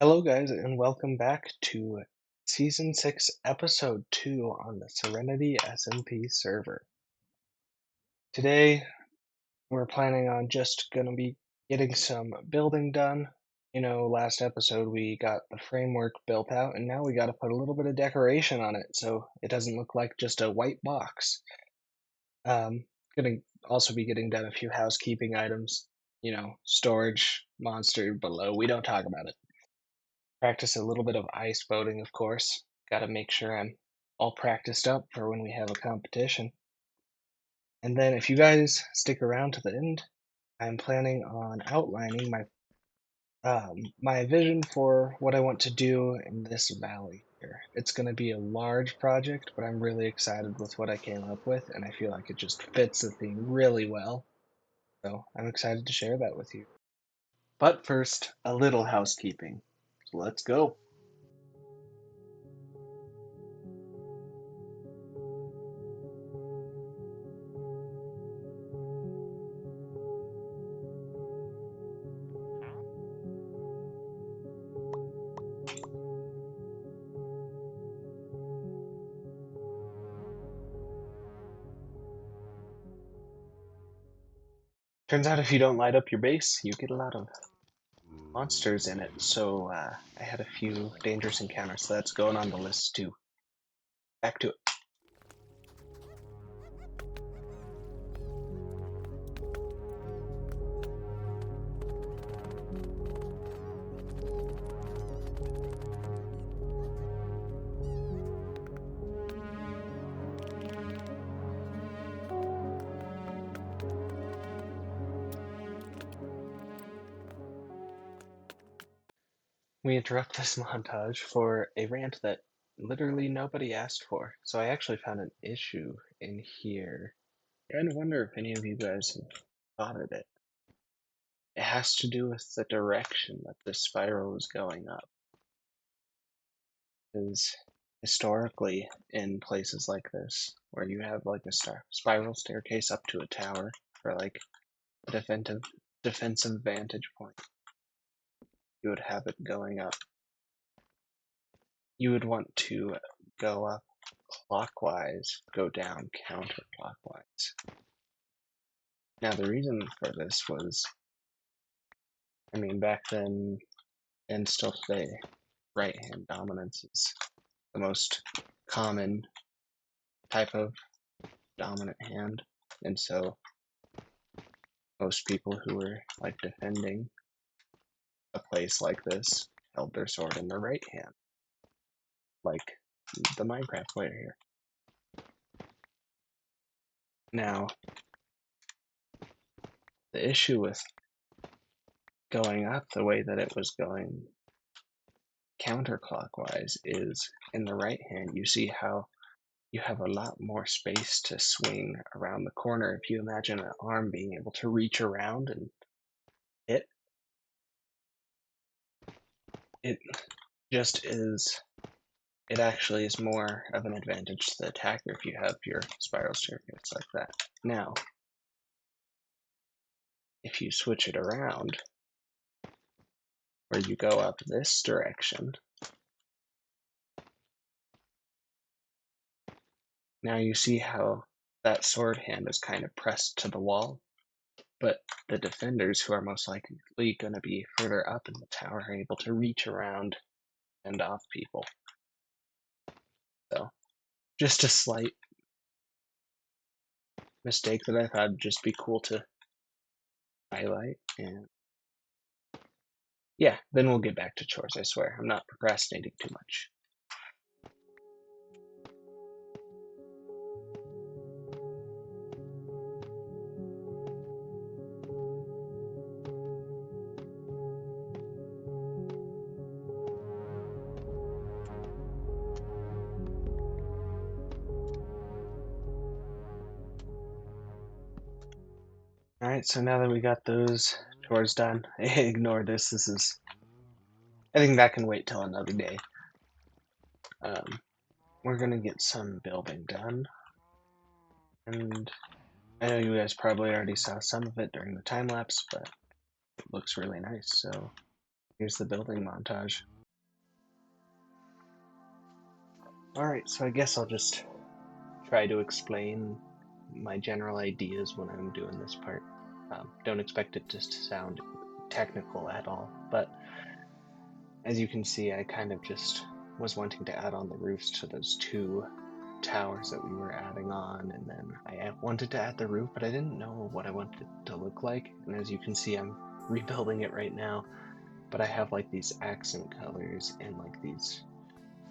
Hello, guys, and welcome back to Season 6, Episode 2 on the Serenity SMP server. Today, we're planning on just going to be getting some building done. Last episode we got the framework built out, and now we got to put a little bit of decoration on it so it doesn't look like just a white box. Gonna also be getting done a few housekeeping items, storage monster below. We don't talk about it. Practice a little bit of ice boating, of course. Gotta make sure I'm all practiced up for when we have a competition. And then if you guys stick around to the end, I'm planning on outlining my vision for what I want to do in this valley here. It's gonna be a large project, but I'm really excited with what I came up with, and I feel like it just fits the theme really well. So I'm excited to share that with you. But first, a little housekeeping. So let's go. Turns out if you don't light up your base, you get a lot of monsters in it, so I had a few dangerous encounters, so that's going on the list too. Back to it. We interrupt this montage for a rant that literally nobody asked for, so I actually found an issue in here. I kind of wonder if any of you guys have thought of it. It has to do with the direction that the spiral is going up. Because historically, in places like this, where you have like a spiral staircase up to a tower for like a defensive vantage point, you would have it going up. You would want to go up clockwise, go down counterclockwise. Now, the reason for this was, back then and still today, right hand dominance is the most common type of dominant hand, and so most people who were like defending a place like this held their sword in their right hand, like the Minecraft player here. Now, the issue with going up the way that it was going counterclockwise is in the right hand, you see how you have a lot more space to swing around the corner. If you imagine an arm being able to reach around and hit, it just is, it actually is more of an advantage to the attacker if you have your spiral staircase like that. Now, if you switch it around, where you go up this direction, now you see how that sword hand is kind of pressed to the wall, but the defenders, who are most likely going to be further up in the tower, are able to reach around and off people. So, just a slight mistake that I thought would just be cool to highlight. And yeah, then we'll get back to chores, I swear. I'm not procrastinating too much. Alright, so now that we got those chores done, ignore this. This is, I think that can wait till another day. We're gonna get some building done. And I know you guys probably already saw some of it during the time lapse, but it looks really nice, so Here's the building montage. Alright, so I guess I'll just try to explain my general ideas when I'm doing this part. Don't expect it to sound technical at all, but as you can see, I kind of just was wanting to add on the roofs to those two towers that we were adding on, and then I wanted to add the roof, but I didn't know what I wanted it to look like, and as you can see, I'm rebuilding it right now, but I have like these accent colors and like these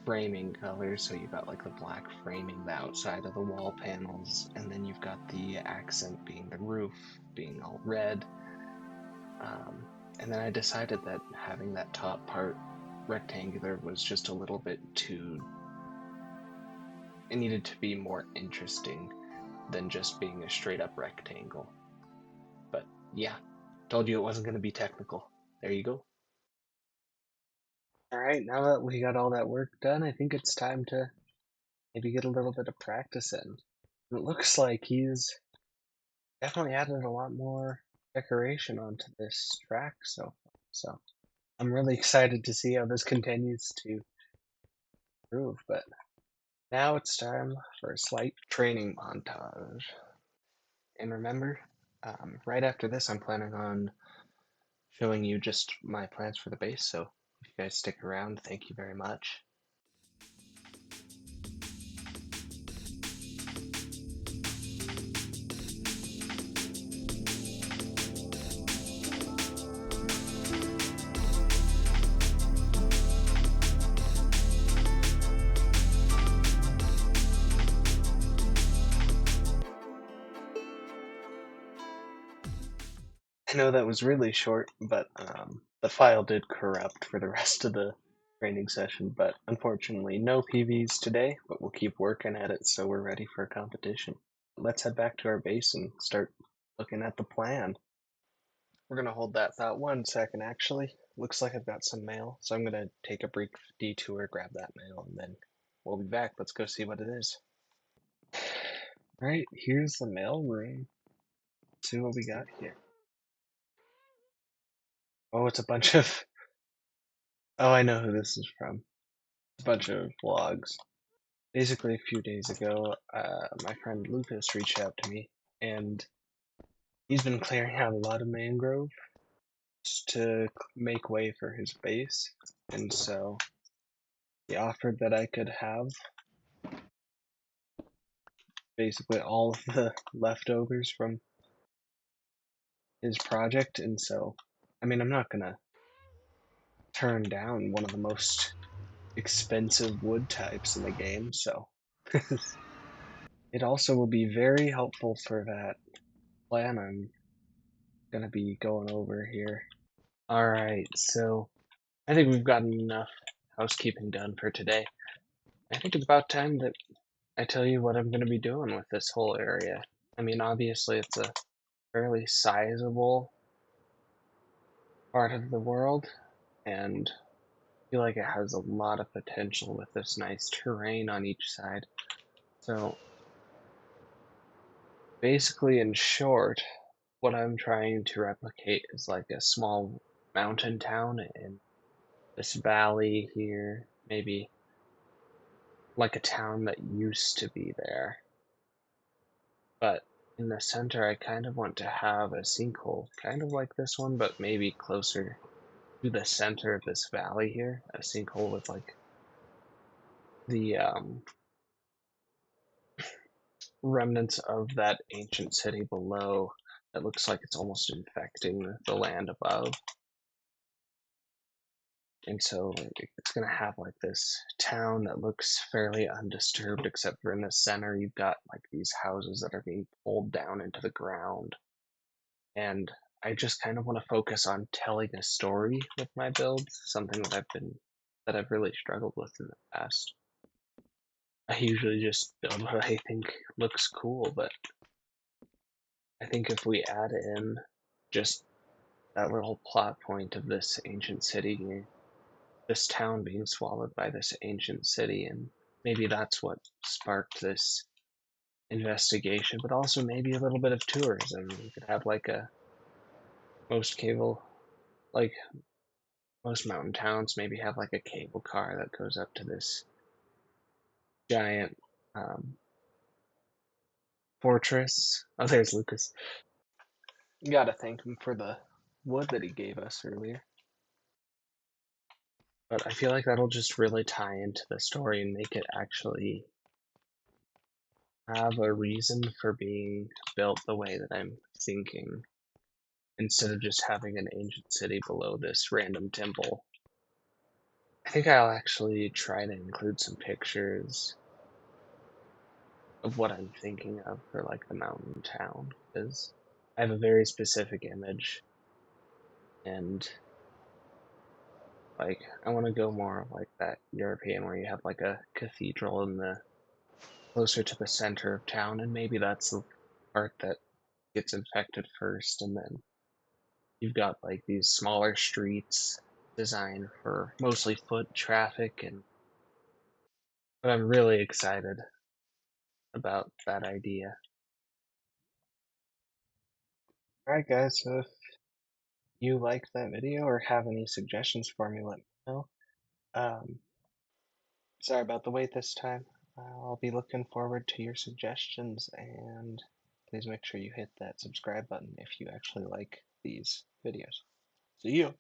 framing colors, so you've got like the black framing the outside of the wall panels, and then you've got the accent being the roof being all red. And then I decided that having that top part rectangular was just a little bit too. It needed to be more interesting than just being a straight up rectangle. But yeah, told you it wasn't going to be technical. There you go. Alright, now that we got all that work done, I think it's time to maybe get a little bit of practice in. It looks like he's definitely added a lot more decoration onto this track so far. So I'm really excited to see how this continues to improve. But now it's time for a slight training montage. And remember, right after this, I'm planning on showing you just my plans for the base. So if you guys stick around, thank you very much. I know that was really short, but the file did corrupt for the rest of the training session. But unfortunately, no PVs today, but we'll keep working at it so we're ready for a competition. Let's head back to our base and start looking at the plan. We're going to hold that thought 1 second, actually. Looks like I've got some mail, so I'm going to take a brief detour, grab that mail, and then we'll be back. Let's go see what it is. Alright, here's the mail room. Let's see what we got here. Oh, it's a bunch of. Oh, I know who this is from. It's a bunch of vlogs. Basically, a few days ago, my friend Lucas reached out to me, and he's been clearing out a lot of mangrove to make way for his base, and so he offered that I could have basically all of the leftovers from his project, and so, I mean, I'm not gonna turn down one of the most expensive wood types in the game, so it also will be very helpful for that plan I'm gonna be going over here. Alright, so I think we've gotten enough housekeeping done for today. I think it's about time that I tell you what I'm gonna be doing with this whole area. I mean, obviously it's a fairly sizable part of the world, and I feel like it has a lot of potential with this nice terrain on each side. So basically, in short, what I'm trying to replicate is like a small mountain town in this valley here, maybe like a town that used to be there. But in the center, I kind of want to have a sinkhole, kind of like this one, but maybe closer to the center of this valley here. A sinkhole with like the remnants of that ancient city below that looks like it's almost infecting the land above. And so it's going to have like this town that looks fairly undisturbed, except for in the center, you've got like these houses that are being pulled down into the ground. And I just kind of want to focus on telling a story with my builds, something that I've really struggled with in the past. I usually just build what I think looks cool, but I think if we add in just that little plot point of this ancient city, this town being swallowed by this ancient city, and maybe that's what sparked this investigation, but also maybe a little bit of tourism. We could have like a most cable, like most mountain towns maybe have like a cable car that goes up to this giant um, fortress. Oh, there's Lucas. You gotta thank him for the wood that he gave us earlier. But I feel like that'll just really tie into the story and make it actually have a reason for being built the way that I'm thinking, instead of just having an ancient city below this random temple. I think I'll actually try to include some pictures of what I'm thinking of for like the mountain town, because I have a very specific image, and like I want to go more of like that European where you have like a cathedral in the closer to the center of town, and maybe that's the part that gets infected first, and then you've got like these smaller streets designed for mostly foot traffic, and but I'm really excited about that idea. Alright guys, so if you liked that video or have any suggestions for me, let me know. Um, Sorry about the wait this time. I'll be looking forward to your suggestions, and please make sure you hit that subscribe button if you actually like these videos. See you!